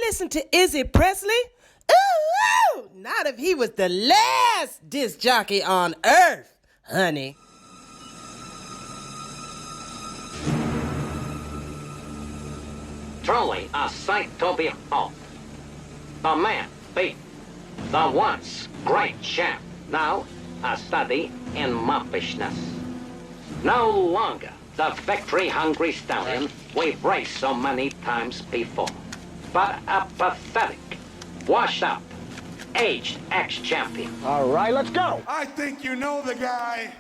listen to Izzy Presley? Ooh, not if he was the last disc jockey on earth, honey. Truly a sight to behold. The man beat the once great champ, now a study in moppishness. No longer the victory-hungry stallion we've raced so many times before, but a pathetic, washed-up, aged ex-champion. All right, let's go. I think you know the guy.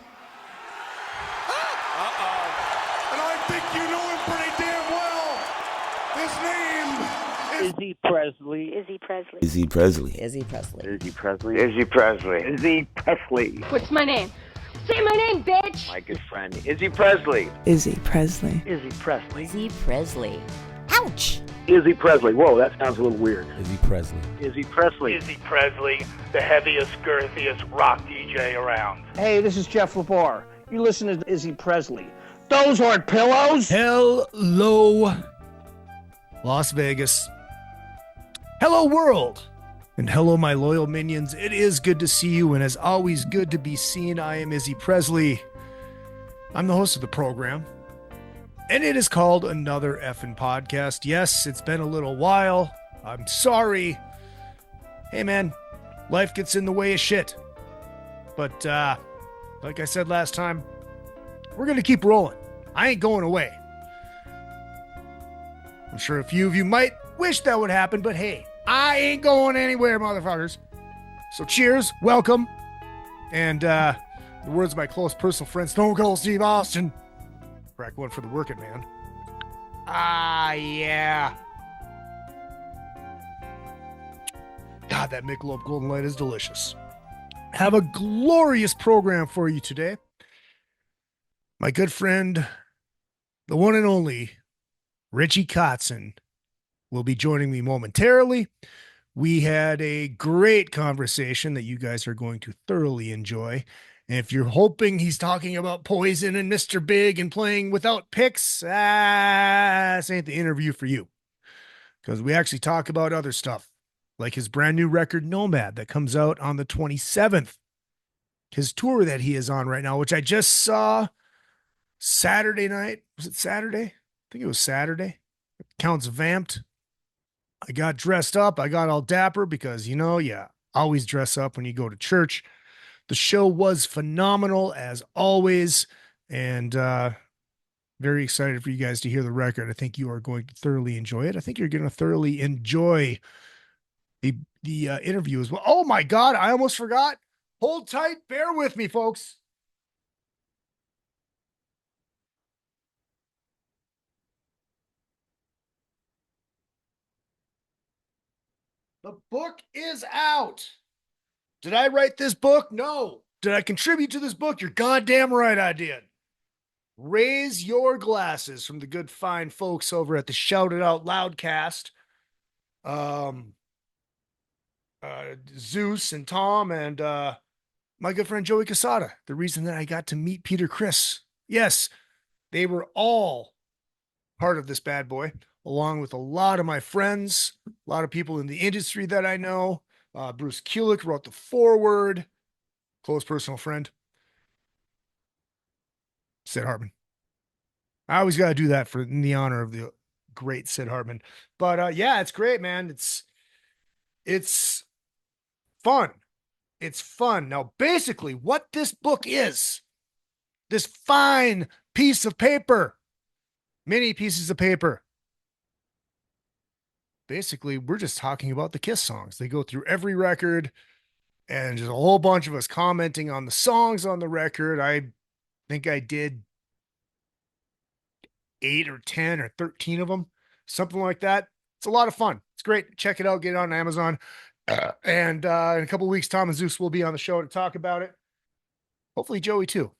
And I think you know him pretty damn well. His name is Izzy Presley. Izzy Presley. Izzy Presley. Izzy Presley. Izzy Presley. Izzy Presley. Izzy Presley. What's my name? Say my name, bitch! My good friend, Izzy Presley. Izzy Presley. Izzy Presley. Izzy Presley. Ouch! Izzy Presley. Whoa, that sounds a little weird. Izzy Presley. Izzy Presley. Izzy Presley, the heaviest, girthiest rock DJ around. Hey, this is Jeff LaBar. You listen to Izzy Presley. Those aren't pillows. Hello, Las Vegas. Hello, world. And hello, my loyal minions. It is good to see you, and as always, good to be seen. I am Izzy Presley. I'm the host of the program, and it is called Another Effin' Podcast. Yes, it's been a little while. I'm sorry. Hey, man, life gets in the way of shit. But, like I said last time, we're going to keep rolling. I ain't going away. I'm sure a few of you might wish that would happen, but hey, I ain't going anywhere, motherfuckers. So cheers, welcome, and the words of my close personal friend, Stone Cold Steve Austin. Crack one for the working man. Ah, yeah. God, that Michelob Golden Light is delicious. Have a glorious program for you today. My good friend, the one and only Richie Kotzen, will be joining me momentarily. We had a great conversation that you guys are going to thoroughly enjoy. And if you're hoping he's talking about Poison and Mr. Big and playing without picks, this ain't the interview for you. Because we actually talk about other stuff, like his brand new record, Nomad, that comes out on the 27th. His tour that he is on right now, which I just saw Saturday night. Was it Saturday? I think it was Saturday. Counts vamped. I got dressed up. I got all dapper because, always dress up when you go to church. The show was phenomenal as always. And very excited for you guys to hear the record. I think you are going to thoroughly enjoy it. I think you're going to thoroughly enjoy the interview as well. Oh my God, I almost forgot. Hold tight. Bear with me, folks. The book is out. Did I write this book? No. Did I contribute to this book? You're goddamn right I did. Raise Your Glasses from the good fine folks over at the Shout It Out Loudcast. Zeus and Tom and my good friend Joey Casada. The reason that I got to meet Peter Criss. Yes, they were all part of this bad boy, along with a lot of my friends, a lot of people in the industry that I know. Bruce Kulick wrote the foreword, close personal friend. Sid Hartman. I always got to do that in the honor of the great Sid Hartman. But yeah, it's great, man. It's fun. It's fun. Now, basically, what this book is, this fine piece of paper, many pieces of paper. Basically, we're just talking about the Kiss songs. They go through every record, and just a whole bunch of us commenting on the songs on the record. I think I did 8 or 10 or 13 of them, something like that. It's a lot of fun. It's great. Check it out. Get it on Amazon. And in a couple of weeks, Tom and Zeus will be on the show to talk about it. Hopefully Joey too,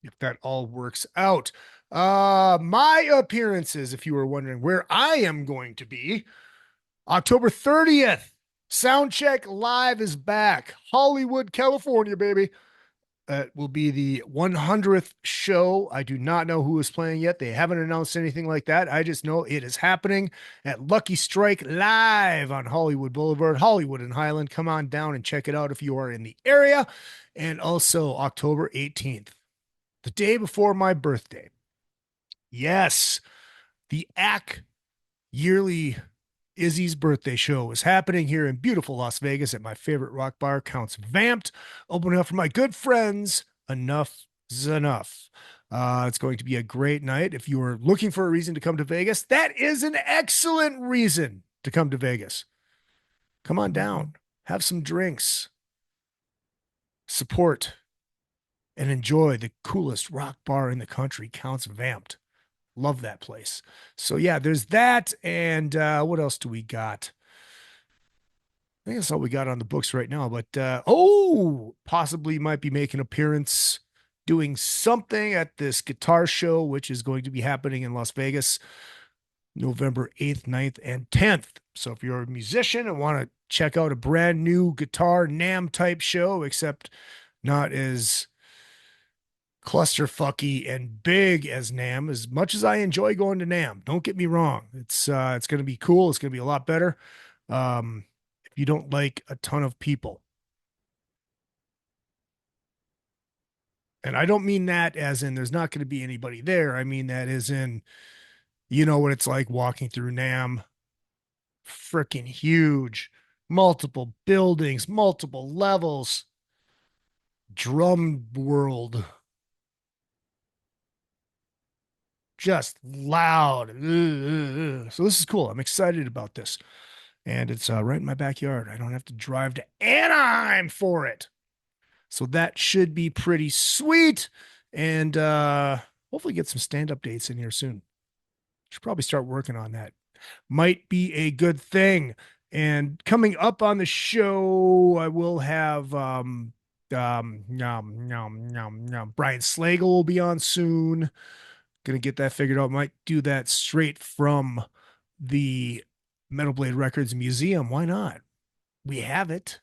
if that all works out. My appearances, if you were wondering where I am going to be, October 30th, Soundcheck Live is back. Hollywood, California, baby. It will be the 100th show. I do not know who is playing yet. They haven't announced anything like that. I just know it is happening at Lucky Strike Live on Hollywood Boulevard, Hollywood and Highland. Come on down and check it out if you are in the area. And also October 18th, the day before my birthday. Yes, the AC yearly Izzy's birthday show is happening here in beautiful Las Vegas at my favorite rock bar, Counts Vamped, opening up for my good friends, Enough's Enough. It's going to be a great night. If you are looking for a reason to come to Vegas, that is an excellent reason to come to Vegas. Come on down, have some drinks, support, and enjoy the coolest rock bar in the country, Counts Vamped. Love that place. So yeah, there's that. And what else do we got? I think that's all we got on the books right now. But possibly might be making an appearance doing something at this guitar show, which is going to be happening in Las Vegas, November 8th, 9th, and 10th. So if you're a musician and want to check out a brand new guitar NAMM type show, except not as clusterfucky and big as NAMM, as much as I enjoy going to NAMM, don't get me wrong. It's going to be cool. It's going to be a lot better. If you don't like a ton of people. And I don't mean that as in there's not going to be anybody there. I mean that as in, you know what it's like walking through NAMM. Freaking huge, multiple buildings, multiple levels, drum world. Just loud. So this is cool. I'm excited about this. And it's right in my backyard. I don't have to drive to Anaheim for it. So that should be pretty sweet. And hopefully get some stand-up dates in here soon. Should probably start working on that. Might be a good thing. And coming up on the show, I will have Brian Slagle will be on soon. Gonna get that figured out. Might do that straight from the Metal Blade Records Museum. Why not? We have it.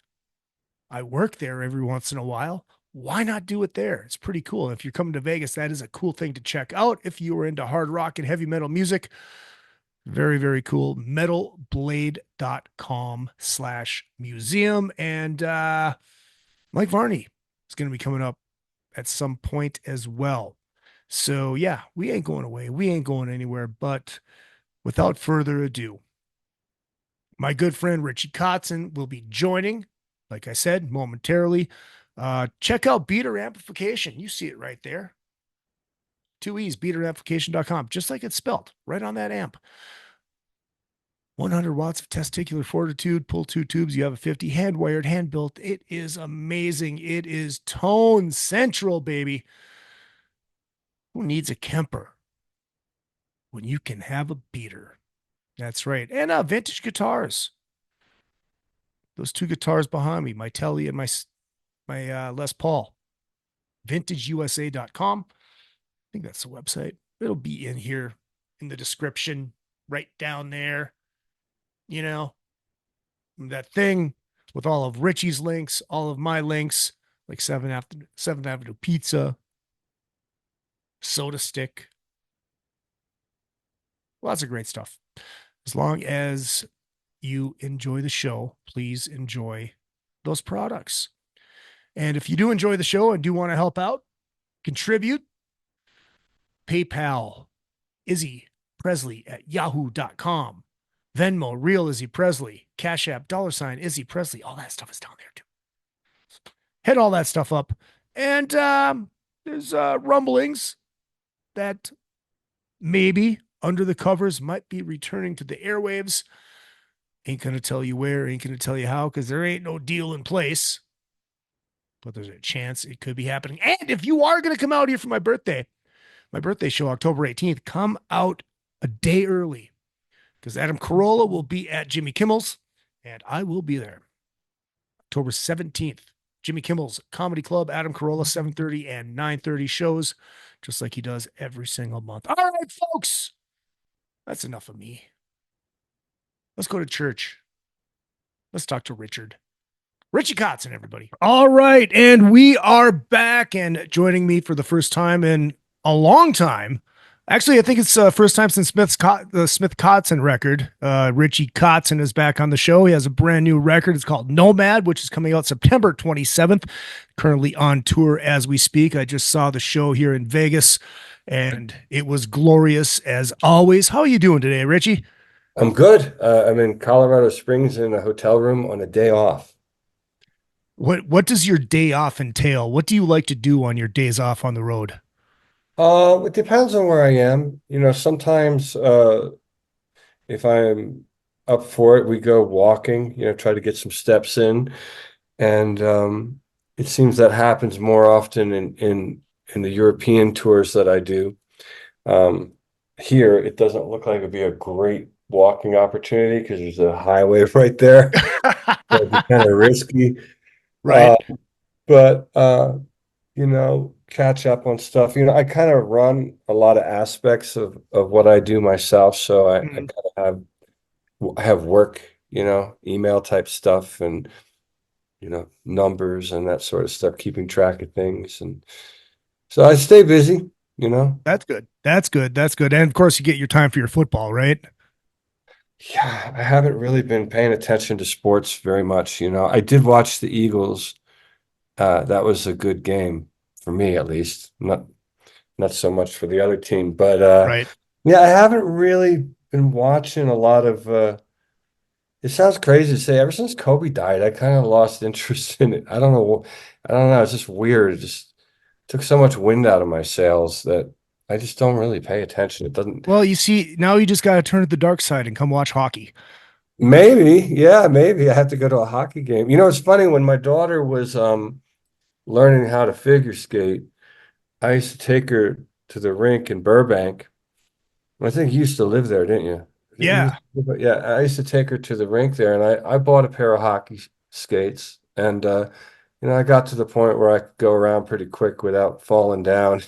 I work there every once in a while. Why not do it there? It's pretty cool. If you're coming to Vegas, that is a cool thing to check out. If you are into hard rock and heavy metal music, very, very cool. metalblade.com/museum. And Mike Varney is going to be coming up at some point as well. So yeah, we ain't going away. We ain't going anywhere. But without further ado, my good friend Richie Kotzen will be joining, like I said, momentarily. Check out Beater Amplification. You see it right there. 2 E's, beateramplification.com, just like it's spelled, right on that amp. 100 watts of testicular fortitude, pull 2 tubes, you have a 50, hand wired, hand built. It is amazing. It is tone central, baby. Who needs a Kemper when you can have a Beater? That's right. And vintage guitars. Those 2 guitars behind me, my Telly and my Les Paul. VintageUSA.com. I think that's the website. It'll be in here in the description, right down there. You know, that thing with all of Richie's links, all of my links, like 7th Avenue Pizza, Soda Stick. Lots of great stuff. As long as you enjoy the show, please enjoy those products. And if you do enjoy the show and do want to help out, contribute, PayPal, Izzy Presley at yahoo.com, Venmo, Real Izzy Presley, Cash App, $ Izzy Presley. All that stuff is down there too. Hit all that stuff up. And there's rumblings that maybe Under the Covers might be returning to the airwaves. Ain't going to tell you where, ain't going to tell you how, because there ain't no deal in place. But there's a chance it could be happening. And if you are going to come out here for my birthday show, October 18th, come out a day early, because Adam Carolla will be at Jimmy Kimmel's, and I will be there. October 17th, Jimmy Kimmel's Comedy Club, Adam Carolla, 7:30 and 9:30 shows, just like he does every single month. All right, folks, that's enough of me. Let's go to church. Let's talk to Richard. Richie Kotzen, everybody. All right, and we are back, and joining me for the first time in a long time. Actually, I think it's first time since the Smith Kotzen record. Richie Kotzen is back on the show. He has a brand new record. It's called Nomad, which is coming out September 27th. Currently on tour as we speak. I just saw the show here in Vegas, and it was glorious as always. How are you doing today, Richie? I'm good. I'm in Colorado Springs in a hotel room on a day off. What does your day off entail? What do you like to do on your days off on the road? It depends on where I am. Sometimes if I'm up for it, we go walking, try to get some steps in. And it seems that happens more often in the European tours that I do. Here, it doesn't look like it'd be a great walking opportunity because there's a highway right there. So it'd be kind of risky. Right. But catch up on stuff. I kind of run a lot of aspects of what I do myself. So I kind of have work, email type stuff and, numbers and that sort of stuff, keeping track of things. And so I stay busy, That's good. That's good. That's good. And of course, you get your time for your football, right? Yeah, I haven't really been paying attention to sports very much. I did watch the Eagles. That was a good game for me, at least. Not so much for the other team, but Right. yeah, I haven't really been watching a lot of. It sounds crazy to say. Ever since Kobe died, I kind of lost interest in it. I don't know. It's just weird. It just took so much wind out of my sails that I just don't really pay attention. It doesn't. Well, you see, now you just got to turn to the dark side and come watch hockey. Maybe, yeah, maybe I have to go to a hockey game. It's funny when my daughter was learning how to figure skate. I used to take her to the rink in Burbank. I think you used to live there, didn't you? Yeah. Yeah, I used to take her to the rink there, and I bought a pair of hockey skates, and I got to the point where I could go around pretty quick without falling down.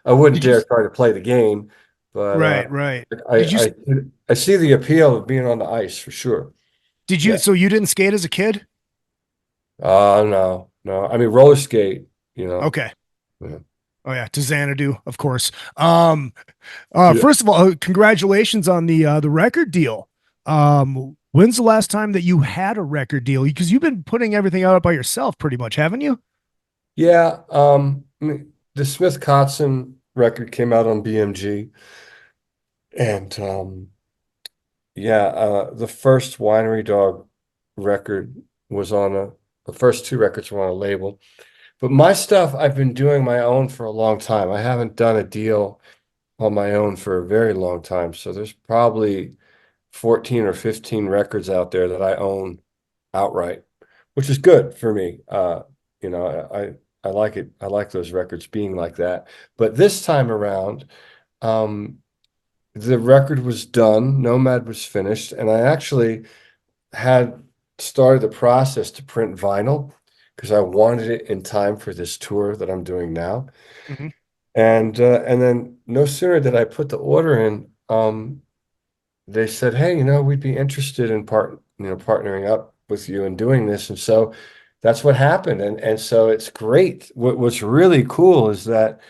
I wouldn't dare try to play the game, but Right. I see the appeal of being on the ice for sure. Did you, Yeah. so you didn't skate as a kid? No. I mean, roller skate, Okay. Yeah. Oh yeah, to Xanadu, of course. Yeah. First of all, congratulations on the record deal. When's the last time that you had a record deal? Because you've been putting everything out by yourself pretty much, haven't you? Yeah, I mean, the Smith Kotzen record came out on BMG, and the first Winery Dog record was the first two records were on a label. But my stuff, I've been doing my own for a long time. I haven't done a deal on my own for a very long time. So there's probably 14 or 15 records out there that I own outright, which is good for me. I like it. I like those records being like that. But this time around, the record was done, Nomad was finished, and I actually had started the process to print vinyl because I wanted it in time for this tour that I'm doing now. Mm-hmm. And then no sooner did I put the order in, they said, "Hey, we'd be interested in partnering up with you and doing this." And so that's what happened. And so it's great. What's really cool is that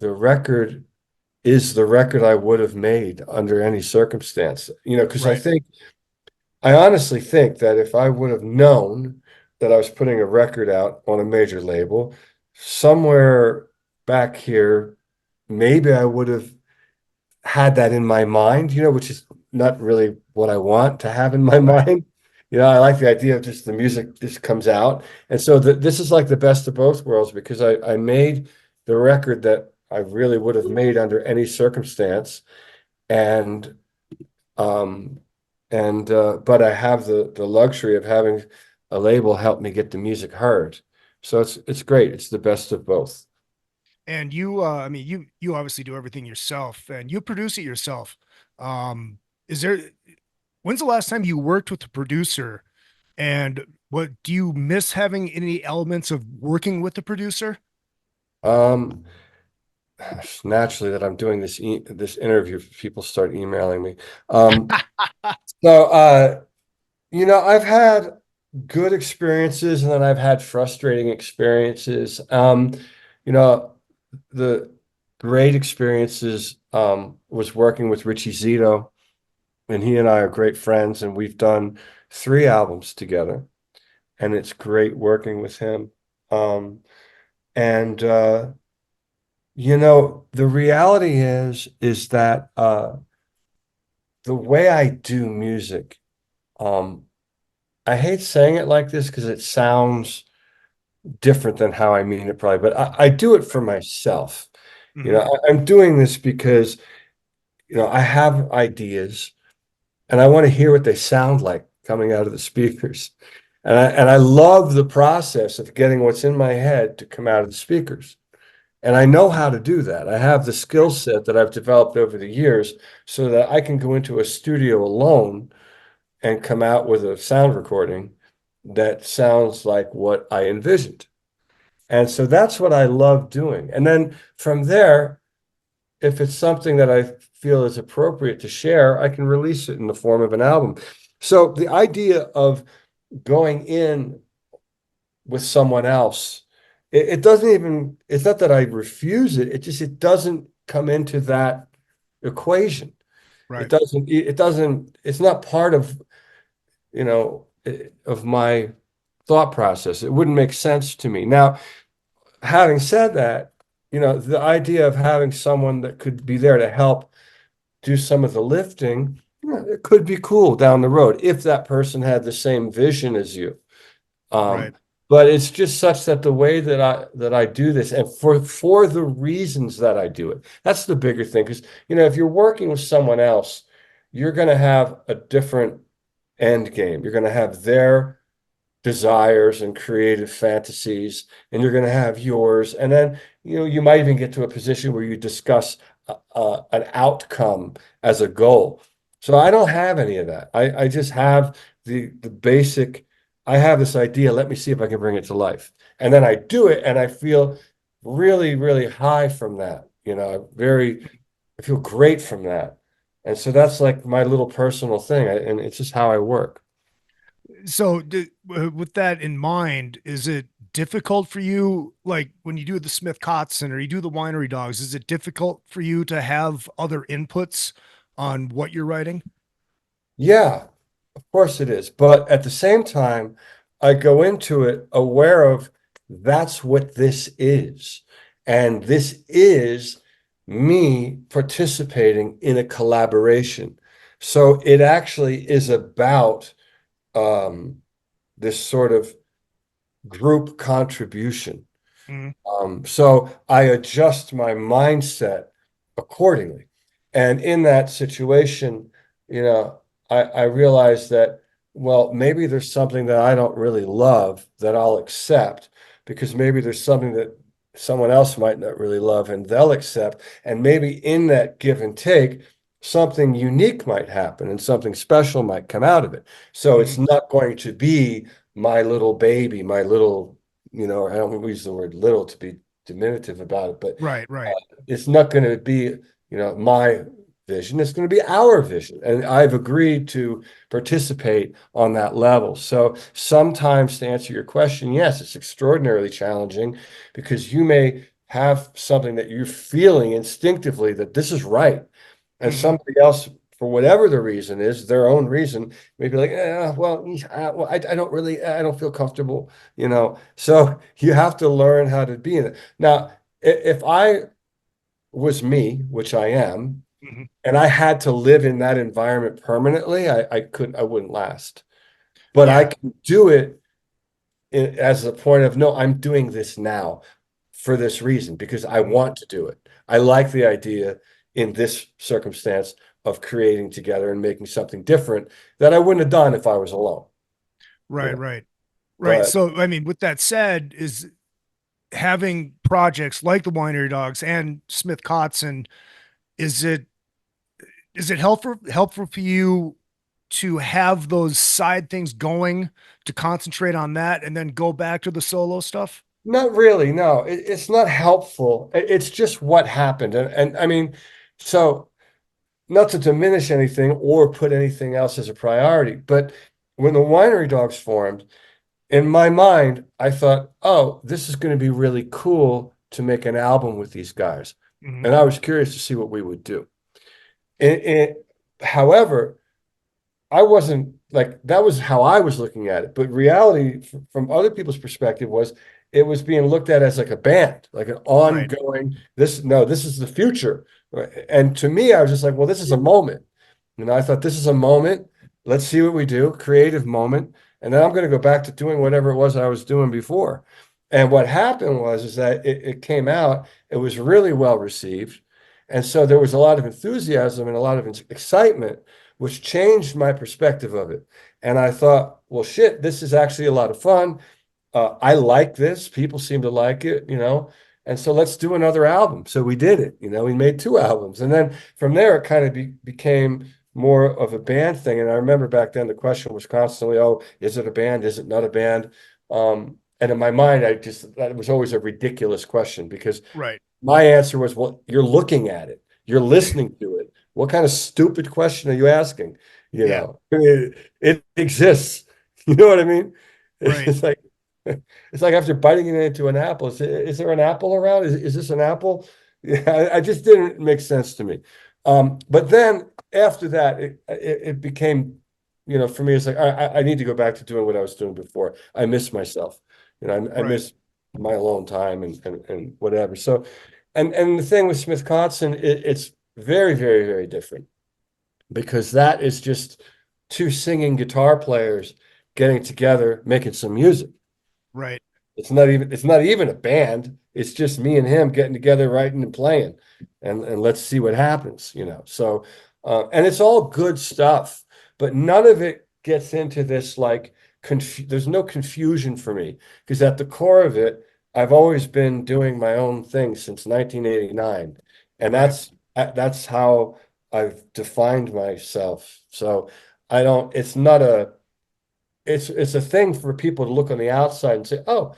the record is the record I would have made under any circumstance, because Right. I honestly think that if I would have known that I was putting a record out on a major label, somewhere back here, maybe I would have had that in my mind, which is not really what I want to have in my Right. mind. I like the idea of just the music just comes out. And so this is like the best of both worlds because I made the record that I really would have made under any circumstance. And but I have the luxury of having a label help me get the music heard. So it's great. It's the best of both. And I mean, you obviously do everything yourself and you produce it yourself. Is there, when's the last time you worked with a producer, and what do you miss having any elements of working with the producer? Um, Naturally that I'm doing this interview, people start emailing me. So I've had good experiences, and then I've had frustrating experiences. You know, the great experiences was working with Richie Zito, and he and I are great friends, and we've done 3 albums together, and it's great working with him. And the reality is that the way I do music, um, I hate saying it like this because it sounds different than how I mean it probably, but I do it for myself. I'm doing this because, I have ideas and I want to hear what they sound like coming out of the speakers. And I love the process of getting what's in my head to come out of the speakers. And I know how to do that. I have the skill set that I've developed over the years so that I can go into a studio alone and come out with a sound recording that sounds like what I envisioned. And so that's what I love doing. And then from there, if it's something that I feel is appropriate to share, I can release it in the form of an album. So the idea of going in with someone else, it doesn't even, it's not that I refuse it, it doesn't come into that equation. Right. It's not part of, of my thought process. It wouldn't make sense to me. Now, having said that, the idea of having someone that could be there to help do some of the lifting, it could be cool down the road if that person had the same vision as you. Right. But it's just such that the way that I do this, and for the reasons that I do it, that's the bigger thing. Because if you're working with someone else, you're going to have a different end game. You're going to have their desires and creative fantasies, and you're going to have yours. And then, you might even get to a position where you discuss an outcome as a goal. So I don't have any of that. I just have the basic, I have this idea, let me see if I can bring it to life. And then I do it, and I feel really, really high from that. I feel great from that. And so that's like my little personal thing, and it's just how I work. So, with that in mind, is it difficult for you, like when you do the Smith Kotzen or you do the Winery Dogs, is it difficult for you to have other inputs on what you're writing? Yeah, of course it is. But at the same time, I go into it aware of that's what this is. And this is me participating in a collaboration. So it actually is about um, this sort of group contribution. Mhm. So I adjust my mindset accordingly. And in that situation, I realize that, well, maybe there's something that I don't really love that I'll accept because maybe there's something that someone else might not really love and they'll accept. And maybe in that give and take, something unique might happen and something special might come out of it. So it's not going to be my little baby, my little, I don't use the word little to be diminutive about it, but Right. it's not going to be, my vision. It's going to be our vision. And I've agreed to participate on that level. So sometimes, to answer your question, yes, it's extraordinarily challenging because you may have something that you're feeling instinctively that this is right. And somebody else, for whatever the reason is, their own reason, may be like, I don't really, I don't feel comfortable, So you have to learn how to be in it. Now, if I was me, which I am, Mhm. and I had to live in that environment permanently, I wouldn't last. But I Yeah. can do it as a point of, no, I'm doing this now for this reason because I want to do it. I like the idea in this circumstance of creating together and making something different that I wouldn't have done if I was alone. Right. But So, I mean, with that said, is having projects like the Winery Dogs and Smith Kotzen, is it helpful for you to have those side things going to concentrate on that and then go back to the solo stuff? not really, no. It's not helpful. It's just what happened. And I mean, so not to diminish anything or put anything else as a priority, but when the Winery Dogs formed, in my mind, I thought, oh, this is going to be really cool to make an album with these guys. Mhm. And I was curious to see what we would do. However, I wasn't like that was how I was looking at it. But reality from other people's perspective was it was being looked at as like a band, like an ongoing, this is the future. And to me, I was just like, well, this is a moment. I thought this is a moment. Let's see what we do, creative moment. And then I'm going to go back to doing whatever it was I was doing before. And what happened was is that it came out, it was really well received. And so there was a lot of enthusiasm and a lot of excitement, which changed my perspective of it. And I thought, well, shit, this is actually a lot of fun. I like this. People seem to like it, and so let's do another album. So we did it, we made 2 albums. And then from there, it kind of became more of a band thing. And I remember back then the question was constantly, oh, is it a band? Is it not a band? And in my mind, that was always a ridiculous question because Right. my answer was, well, you're looking at it, you're listening to it. What kind of stupid question are you asking? It exists. You know what I mean? Right. It's like after biting into an apple, is there an apple around? Is this an apple? Yeah, I just didn't make sense to me. But then after that, it became, for me, it's like I need to go back to doing what I was doing before. I miss myself. I miss my alone time and whatever. So, and the thing with Smith Kotzen, it's very, very, very different because that is just 2 singing guitar players getting together, making some music. Right. It's not even a band. It's just me and him getting together, writing and playing, and let's see what happens, So, and it's all good stuff, but none of it gets into this like there's no confusion for me because at the core of it, I've always been doing my own thing since 1989, and that's how I've defined myself. So I don't. It's not a. It's a thing for people to look on the outside and say, oh,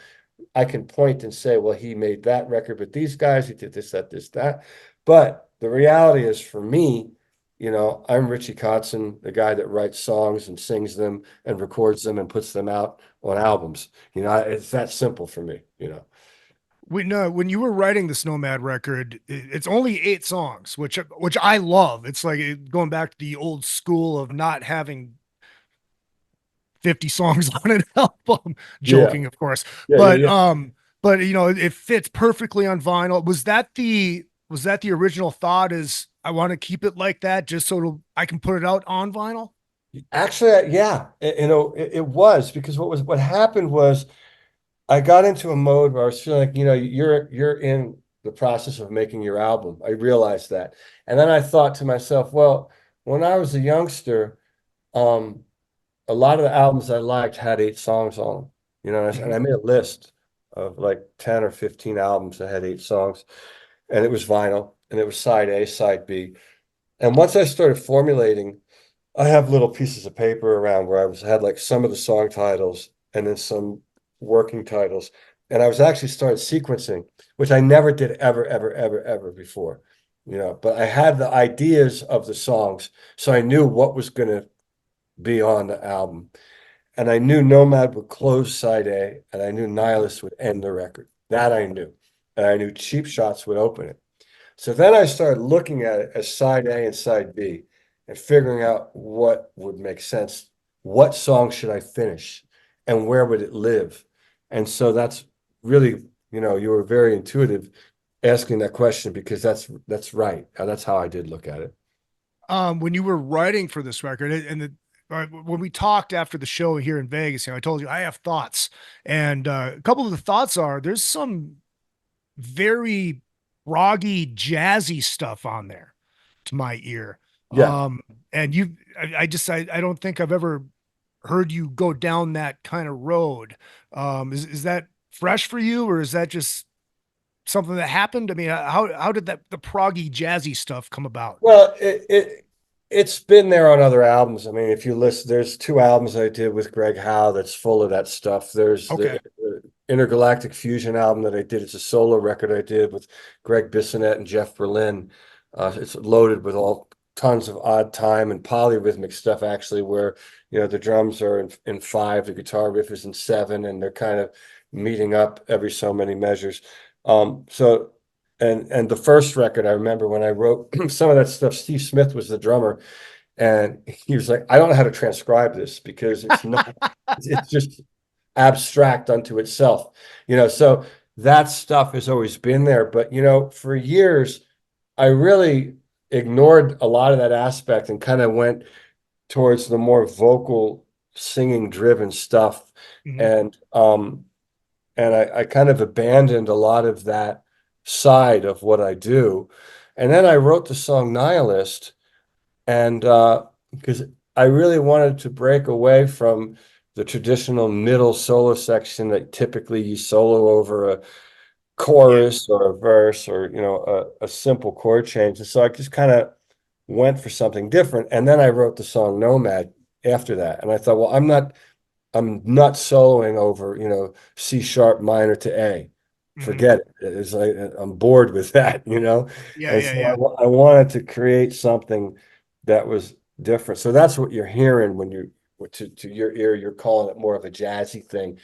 I can point and say, well, he made that record, but these guys, he did this, that, this, that. But the reality is for me, I'm Richie Kotzen, the guy that writes songs and sings them and records them and puts them out on albums. It's that simple for me. When you were writing this Nomad record, it's only 8 songs, which I love. It's like going back to the old school of not having 50 songs on an album. Joking, of course. But it fits perfectly on vinyl. Was that the original thought, is I want to keep it like that just so I can put it out on vinyl? Actually, yeah, it was because what happened was I got into a mode where I was feeling like, you're in the process of making your album. I realized that. And then I thought to myself, well, when I was a youngster, a lot of the albums I liked had 8 songs on them, and I made a list of like 10 or 15 albums that had 8 songs, and it was vinyl, and it was side A, side B. And once I started formulating, I have little pieces of paper around where had like some of the song titles and then some working titles. And I was actually started sequencing, which I never did ever, ever, ever, ever before, but I had the ideas of the songs. So I knew what was going to be on the album. And I knew Nomad would close side A, and I knew Nihilist would end the record. That I knew. And I knew Cheap Shots would open it. So then I started looking at it as side A and side B and figuring out what would make sense. What song should I finish? And where would it live? And so that's really, you were very intuitive asking that question because that's right. That's how I did look at it. When you were writing for this record when we talked after the show here in Vegas, I told you I have thoughts, and a couple of the thoughts are there's some very proggy, jazzy stuff on there to my ear. Yeah. And I don't think I've ever heard you go down that kind of road. Is that fresh for you, or is that just something that happened? I mean, how did the proggy, jazzy stuff come about? Well, it's been there on other albums. I mean, if you listen, there's 2 albums I did with Greg Howe that's full of that stuff. There's the Intergalactic Fusion album that I did. It's a solo record I did with Greg Bissonette and Jeff Berlin. It's loaded with all tons of odd time and polyrhythmic stuff actually, where the drums are in 5, the guitar riff is in 7, and they're kind of meeting up every so many measures. So and the first record, I remember when I wrote some of that stuff, Steve Smith was the drummer, and he was like, I don't know how to transcribe this because it's not, it's just abstract unto itself, so that stuff has always been there. But, for years, I really ignored a lot of that aspect and kind of went towards the more vocal, singing driven stuff. And I kind of abandoned a lot of that side of what I do. And then I wrote the song Nihilist, and because I really wanted to break away from the traditional middle solo section that typically you solo over a chorus or a verse, or a simple chord change. And so I just kind of went for something different. And then I wrote the song Nomad after that. And I thought, well, I'm not soloing over, C sharp minor to A. Forget it. It's like I'm bored with that. And so I wanted to create something that was different. So that's what you're hearing when to your ear, you're calling it more of a jazzy thing,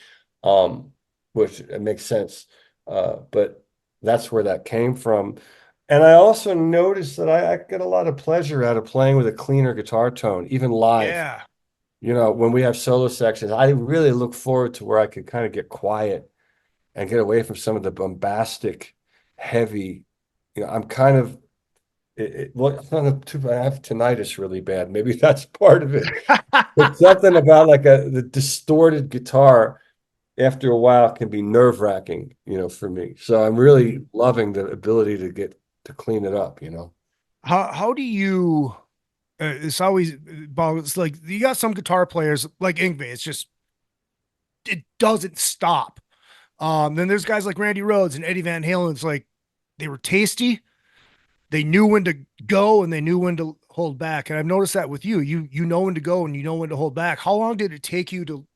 which it makes sense. But that's where that came from. And I also noticed that I get a lot of pleasure out of playing with a cleaner guitar tone, even live. Yeah. When we have solo sections, I really look forward to where I can kind of get quiet and get away from some of the bombastic, heavy. I'm kind of, well, I have tinnitus really bad. Maybe that's part of it. But something about like the distorted guitar after a while can be nerve-wracking, for me. So I'm really loving the ability to clean it up. How do you? It's always about, it's like you got some guitar players like Yngwie. It's just it doesn't stop. Then there's guys like Randy Rhoads and Eddie Van Halen. It's like they were tasty. They knew when to go and they knew when to hold back. And I've noticed that with you. You know when to go and you know when to hold back. How long did it take you to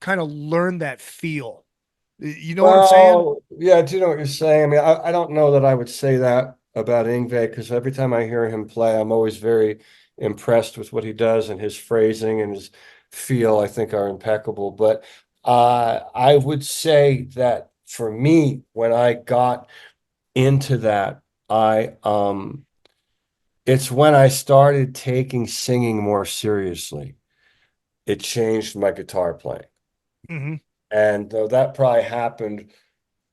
kind of learn that feel? You know what I'm saying? Yeah, I do know what you're saying. I mean, I don't know that I would say that about Yngwie, because every time I hear him play, I'm always very impressed with what he does, and his phrasing and his feel, I think, are impeccable. But I would say that for me, when I got into that, it's when I started taking singing more seriously. It changed my guitar playing. And that probably happened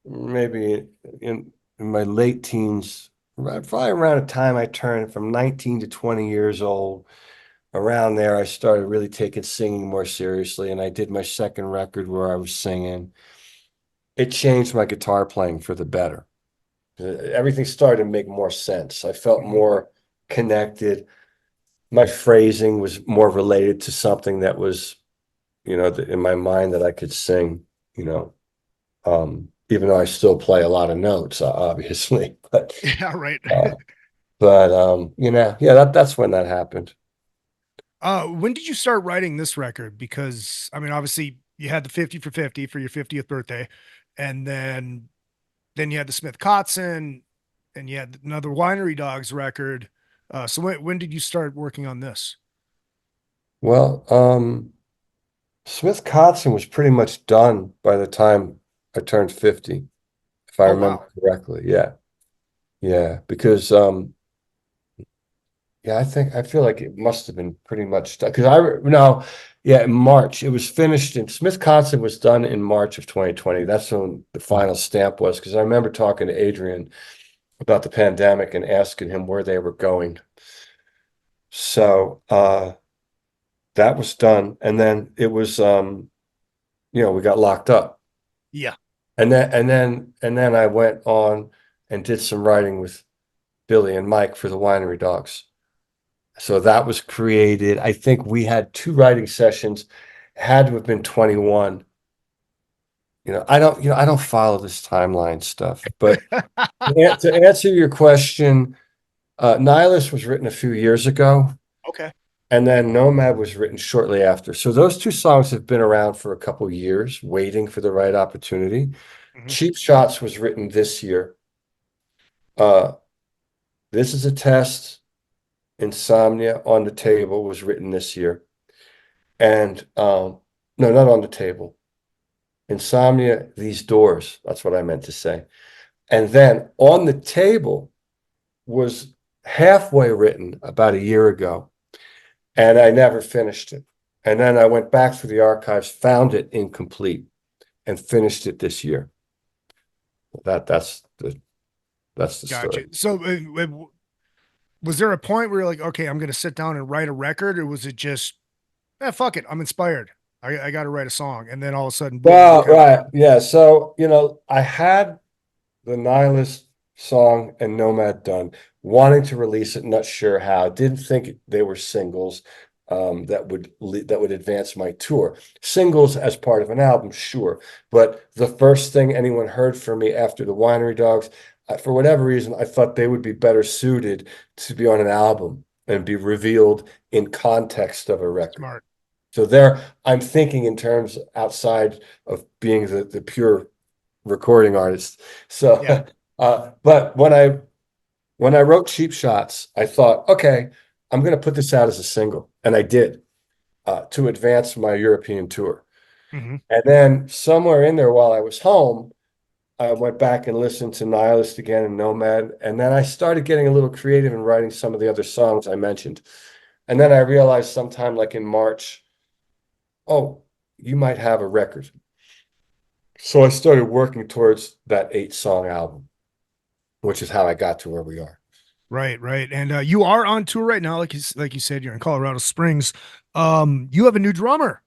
maybe in my late teens, probably around the time I turned from 19 to 20 years old. Around there, I started really taking singing more seriously, and I did my second record where I was singing. It changed my guitar playing for the better. Everything started to make more sense. I felt more connected. My phrasing was more related to something that was, in my mind, that I could sing, even though I still play a lot of notes, obviously. But Yeah, right. that's when that happened. When did you start writing this record? Because I mean, obviously you had the 50 for 50 for your 50th birthday, and then you had the Smith Kotzen, and you had another Winery Dogs record. So when did you start working on this? Well, Smith Kotzen was pretty much done by the time I turned 50, if I remember correctly. Yeah. Yeah. Because yeah, I feel like it must have been pretty much done. In March. It was finished, and Smith Kotzen was done in March of 2020. That's when the final stamp was, because I remember talking to Adrian about the pandemic and asking him where they were going. So that was done. And then it was we got locked up. Yeah. And then I went on and did some writing with Billy and Mike for the Winery Dogs. So that was created. I think we had 2 writing sessions, had to have been 21. I don't follow this timeline stuff, but to answer your question, Nihilist was written a few years ago. Okay. And then Nomad was written shortly after. So those 2 songs have been around for a couple years, waiting for the right opportunity. Cheap Shots was written this year. This is a test. Insomnia on the Table was written this year. And no, not on the table. Insomnia, These Doors. That's what I meant to say. And then On the Table was halfway written about a year ago, and I never finished it. And then I went back through the archives, found it incomplete, and finished it this year. That's the Gotcha. story. So was there a point where you're like, okay, I'm going to sit down and write a record, or was it just, fuck it, I'm inspired, I got to write a song, and then all of a sudden, boom, Well, okay. right, yeah. So I had the Nihilist song and Nomad done, wanting to release it, not sure how. Didn't think they were singles that would advance my tour. Singles as part of an album, sure. But the first thing anyone heard from me after the Winery Dogs, for whatever reason, I thought they would be better suited to be on an album and be revealed in context of a record. Smart. So there, I'm thinking in terms outside of being the pure recording artist. So, Yeah. but when I wrote Cheap Shots, I thought, okay, I'm going to put this out as a single, and I did to advance my European tour. Mm-hmm. And then somewhere in there, while I was home, I went back and listened to Nihilist again and Nomad, and then I started getting a little creative and writing some of the other songs I mentioned. And then I realized sometime like in March, oh, you might have a record. So I started working towards that 8-song album, which is how I got to where we are. Right. And you are on tour right now, like you said, you're in Colorado Springs. You have a new drummer,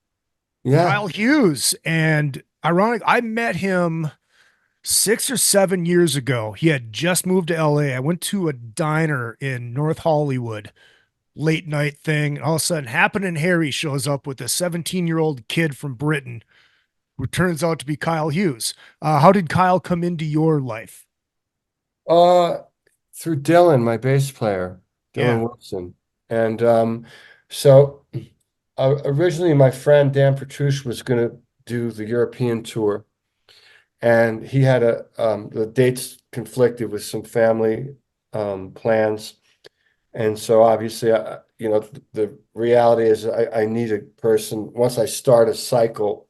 Yeah. Kyle Hughes, and ironic, I met him 6 or 7 years ago. He had just moved to LA. I went to a diner in North Hollywood, late night thing. And all of a sudden, Happening Harry shows up with a 17-year-old kid from Britain who turns out to be Kyle Hughes. How did Kyle come into your life? Through Dylan, my bass player, Yeah. Dylan Wilson. And so originally my friend Dan Petrucci was going to do the European tour, and he had the dates conflicted with some family plans. And so obviously, the reality is I need a person. Once I start a cycle,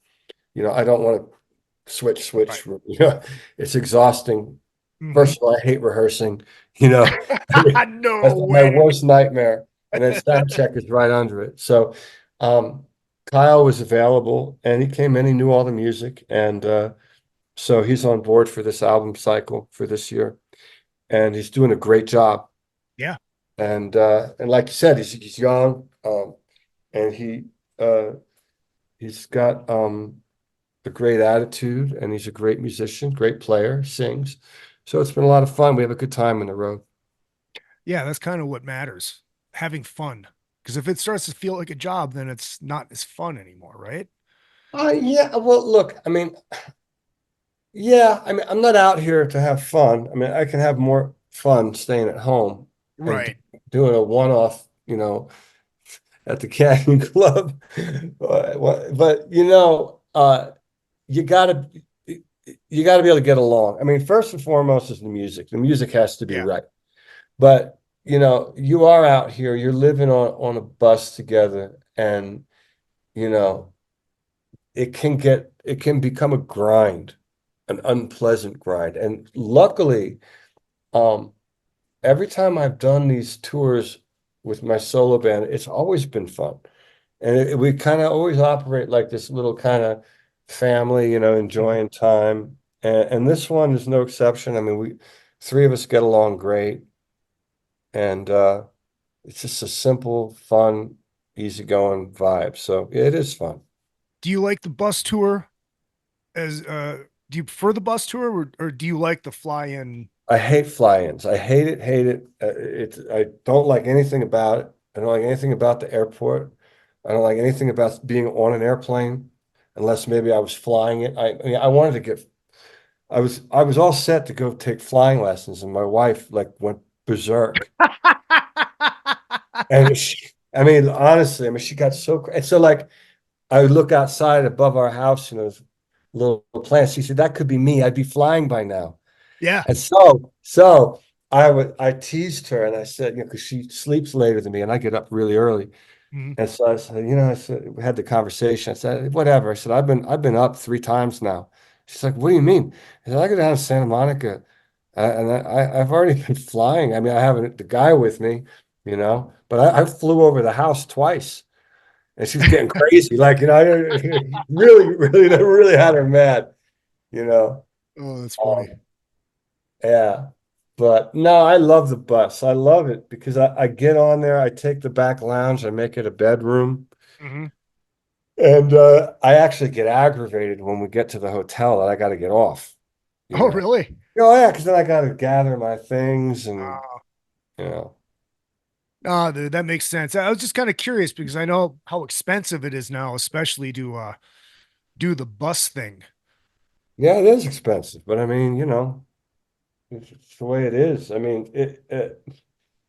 I don't want to switch. Right. It's exhausting. Mhm. First of all, I hate rehearsing. No That's my way. worst nightmare. And then sound check is right under it. So Kyle was available, and he came in. He knew all the music, and so he's on board for this album cycle for this year, and he's doing a great job. Yeah. And like you said, he's young, and he's got a great attitude, and he's a great musician, great player, sings. So it's been a lot of fun. We have a good time on the road. Yeah, that's kind of what matters. Having fun. Because if it starts to feel like a job, then it's not as fun anymore, right? Yeah. Well, look, I mean, I'm not out here to have fun. I mean, I can have more fun staying at home and Right. doing a one-off, at the Canyon Club. But you gotta be able to get along. I mean, first and foremost is the music. The music has to be Yeah. right. But you are out here, you're living on a bus together, and it can become a grind, an unpleasant grind. And luckily, every time I've done these tours with my solo band, it's always been fun. And we kind of always operate like this little kind of family, enjoying time. And this one is no exception. I mean, three of us get along great. And it's just a simple, fun, easygoing vibe. So it is fun. Do you like the bus tour do you prefer the bus tour, or do you like the fly-in? I hate fly-ins. I hate it, hate it. I don't like anything about it. I don't like anything about the airport. I don't like anything about being on an airplane, unless maybe I was flying it. I wanted to get. I was all set to go take flying lessons, and my wife went berserk. And honestly, she got so. And so I would look outside above our house, little plants. She said that could be me. I'd be flying by now. Yeah. And so I teased her and I said, because she sleeps later than me and I get up really early. Mhm. And so I said, I said, we had the conversation. I said, whatever. I said, I've been up 3 times now. She's like, what do you mean? I said, I go down to Santa Monica, and I've already been flying. I mean, I haven't the guy with me, but I flew over the house twice, and she was getting crazy. Like, I really, really, that really had her mad. You know, Oh, that's funny. yeah. But no, I love the bus. I love it because I get on there, I take the back lounge, I make it a bedroom. Hmm. And I actually get aggravated when we get to the hotel that I got to get off. You Oh, know, really? oh yeah, because then I got to gather my things and Uh, you know, Dude, that makes sense. I was just kind of curious because I know how expensive it is now, especially to do the bus thing. yeah, it is expensive, but I mean, it's the way it is. I mean,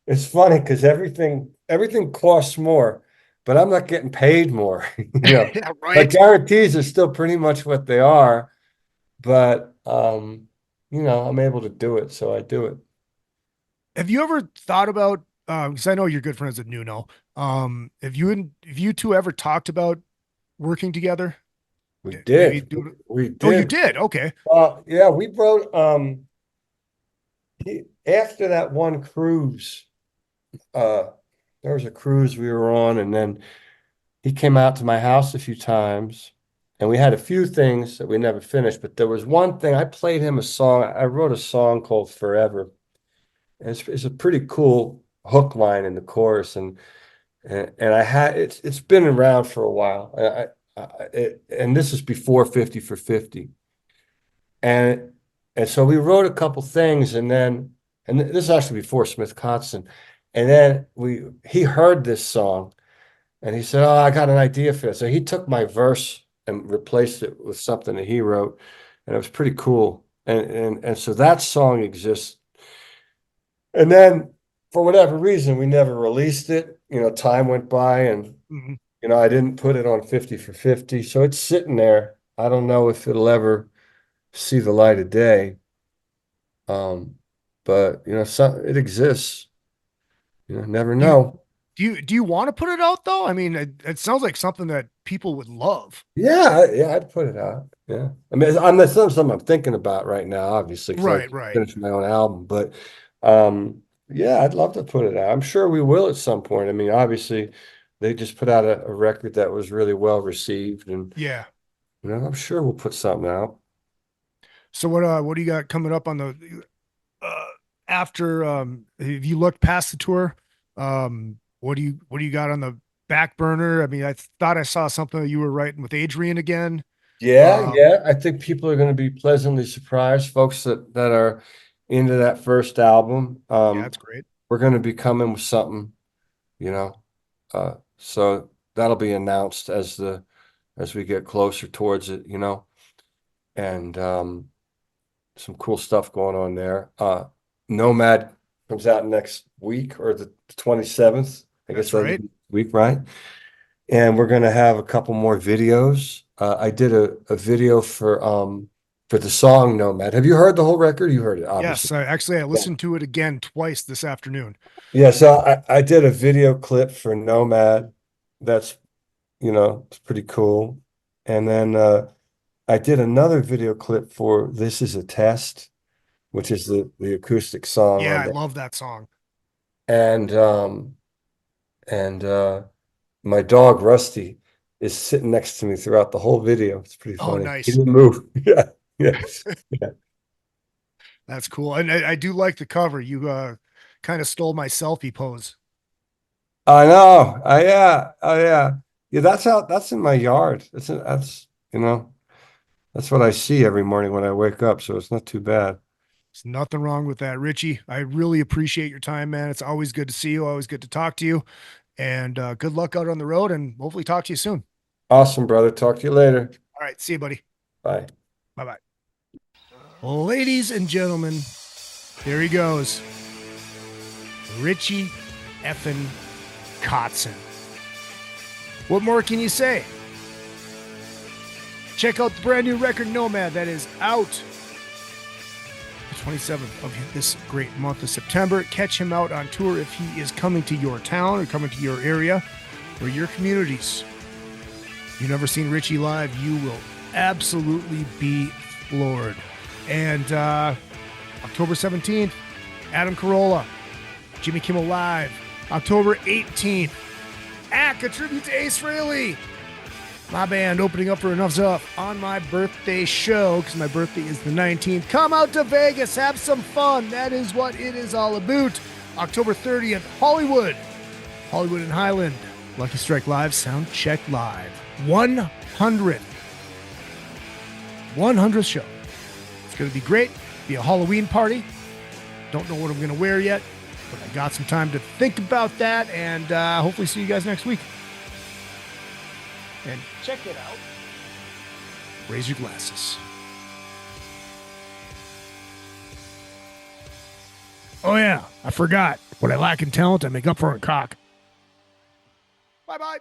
it's funny because everything costs more, but I'm not getting paid more. Yeah, My right. guarantees are still pretty much what they are, but I'm able to do it, so I do it. Have you ever thought about, because I know you're good friends with Nuno. Have you two ever talked about working together? We Maybe did. do it. We Oh, you did. did. Okay. Yeah, we wrote after that one cruise, uh there was a cruise we were on, and then he came out to my house a few times, and we had a few things that we never finished, but there was one thing I played him a song. I wrote a song called Forever. And it's a pretty cool hook line in the chorus, and I had it's been around for a while. And this is before 50 for 50. And and so we wrote a couple things, and this is actually before Smith Kotzen. And then he heard this song and he said, "Oh, I got an idea for it." So he took my verse and replaced it with something that he wrote, and it was pretty cool. And so that song exists. And then for whatever reason, we never released it. Time went by, and Mhm. I didn't put it on 50 for 50. So it's sitting there. I don't know if it'll ever see the light of day. But it exists. Never Do you know. do you want to put it out though? I mean, it sounds like something that people would love. Yeah, yeah, I'd put it out. Yeah. I mean, that's not something I'm thinking about right now, obviously, because I Right, right. finished my own album. But yeah, I'd love to put it out. I'm sure we will at some point. I mean, obviously, they just put out a record that was really well received, and Yeah. I'm sure we'll put something out. So what do you got coming up on the uh after have you looked past the tour? What do you got on the back burner? I mean, I thought I saw something that you were writing with Adrian again. Yeah, Um, yeah. I think people are going to be pleasantly surprised, folks that are into that first album. yeah, that's great. We're going to be coming with something, you know. So that'll be announced as we get closer towards it. And some cool stuff going on there. Nomad comes out next week, or the 27th. I guess That's that's right. week, right? And we're gonna have a couple more videos. I did a video for the song Nomad. Have you heard the whole record? You heard it, obviously. Yes, I Yeah. listened to it again twice this afternoon. Yeah, so I did a video clip for Nomad. That's, it's pretty cool. And then I did another video clip for This Is a Test, which is the acoustic song Yeah, on I there. love that song. And my dog Rusty is sitting next to me throughout the whole video. It's pretty Oh, funny. He nice. didn't move. Yeah, yeah, yeah. That's cool. And I do like the cover. You kind of stole my selfie pose. I know. Yeah. Oh yeah. Yeah, that's in my yard. That's what I see every morning when I wake up, so it's not too bad. There's nothing wrong with that, Richie. I really appreciate your time, man. It's always good to see you. Always good to talk to you. And good luck out on the road. And hopefully talk to you soon. Awesome, brother. Talk to you later. All right, see you, buddy. Bye. Bye bye. Ladies and gentlemen, there he goes. Richie effin' Kotzen. What more can you say? Check out the brand new record Nomad that is out. It's 27th of this great month of September. Catch him out on tour if he is coming to your town or coming to your area or your communities. If you've never seen Richie live, you will absolutely be floored. And October 17th, Adam Carolla, Jimmy Kimmel Live. October 18th, a tribute to Ace Frehley. My band opening up for Enough's Up on my birthday show, because my birthday is the 19th. Come out to Vegas, have some fun. That is what it is all about. October 30th, Hollywood and Highland. Lucky Strike Live, Sound Check Live. 100th show. It's going to be great. Be a Halloween party. Don't know what I'm going to wear yet, but I got some time to think about that, and hopefully see you guys next week. And check it out. Raise your glasses. Oh yeah, I forgot. What I lack in talent, I make up for in cock. Bye-bye.